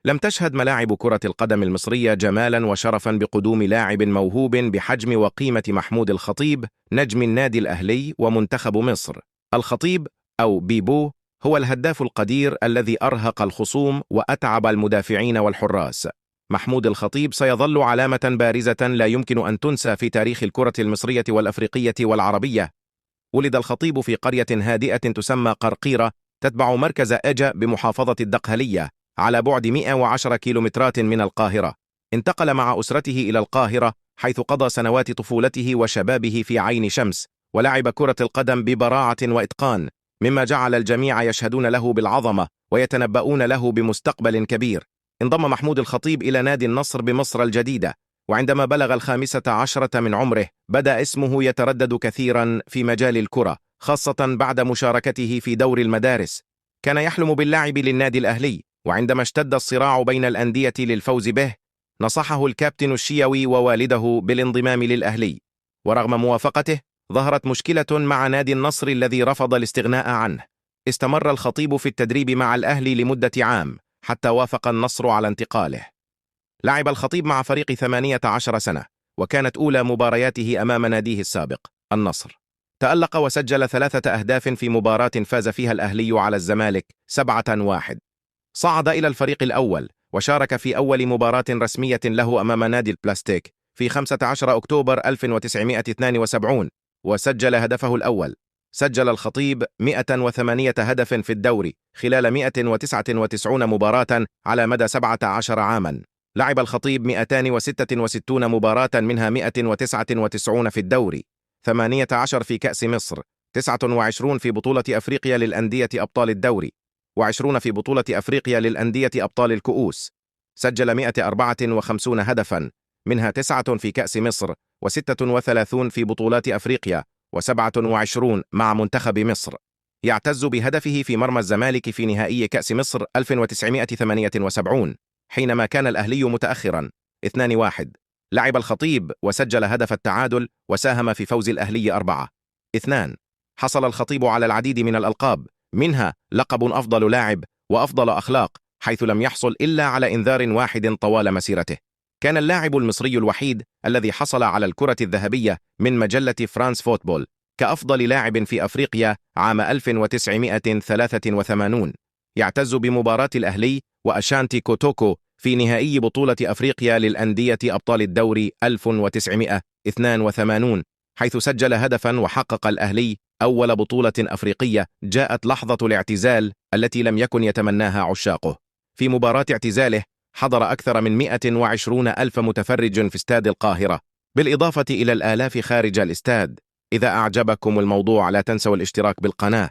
لم تشهد ملاعب كرة القدم المصرية جمالا وشرفا بقدوم لاعب موهوب بحجم وقيمة محمود الخطيب نجم النادي الأهلي ومنتخب مصر. الخطيب أو بيبو هو الهداف القدير الذي أرهق الخصوم وأتعب المدافعين والحراس. محمود الخطيب سيظل علامة بارزة لا يمكن أن تنسى في تاريخ الكرة المصرية والأفريقية والعربية. ولد الخطيب في قرية هادئة تسمى قرقيرة تتبع مركز أجا بمحافظة الدقهلية على بعد 110 كيلومترات من القاهرة. انتقل مع أسرته إلى القاهرة حيث قضى سنوات طفولته وشبابه في عين شمس، ولعب كرة القدم ببراعة وإتقان، مما جعل الجميع يشهدون له بالعظمة ويتنبؤون له بمستقبل كبير. انضم محمود الخطيب إلى نادي النصر بمصر الجديدة، وعندما بلغ 15 من عمره بدأ اسمه يتردد كثيرا في مجال الكرة، خاصة بعد مشاركته في دور المدارس. كان يحلم باللعب للنادي الأهلي، وعندما اشتد الصراع بين الأندية للفوز به نصحه الكابتن الشيوي ووالده بالانضمام للأهلي، ورغم موافقته ظهرت مشكلة مع نادي النصر الذي رفض الاستغناء عنه. استمر الخطيب في التدريب مع الأهلي لمدة عام حتى وافق النصر على انتقاله. لعب الخطيب مع فريق 18 سنة، وكانت أولى مبارياته أمام ناديه السابق النصر. تألق وسجل 3 أهداف في مباراة فاز فيها الأهلي على الزمالك 7-1. صعد إلى الفريق الأول وشارك في أول مباراة رسمية له أمام نادي البلاستيك في 15 أكتوبر 1972 وسجل هدفه الأول. سجل الخطيب 108 هدف في الدوري خلال 199 مباراة على مدى 17 عاما. لعب الخطيب 266 مباراة منها 199 في الدوري، 18 في كأس مصر، 29 في بطولة أفريقيا للأندية أبطال الدوري، و20 في بطولة أفريقيا للأندية أبطال الكؤوس. سجل 154 هدفا منها 9 في كأس مصر، و36 في بطولات أفريقيا، و27 مع منتخب مصر. يعتز بهدفه في مرمى الزمالك في نهائي كأس مصر 1978 حينما كان الأهلي متأخرا 2-1. لعب الخطيب وسجل هدف التعادل وساهم في فوز الأهلي 4-2. حصل الخطيب على العديد من الألقاب، منها لقب أفضل لاعب وأفضل أخلاق، حيث لم يحصل إلا على إنذار واحد طوال مسيرته. كان اللاعب المصري الوحيد الذي حصل على الكرة الذهبية من مجلة فرانس فوتبول كأفضل لاعب في أفريقيا عام 1983. يعتز بمباراة الأهلي وأشانتي كوتوكو في نهائي بطولة أفريقيا للأندية أبطال الدوري 1982، حيث سجل هدفا وحقق الأهلي أول بطولة أفريقية جاءت لحظة الاعتزال التي لم يكن يتمناها عشاقه. في مباراة اعتزاله حضر أكثر من 120 ألف متفرج في استاد القاهرة، بالإضافة إلى الآلاف خارج الاستاد. إذا أعجبكم الموضوع لا تنسوا الاشتراك بالقناة.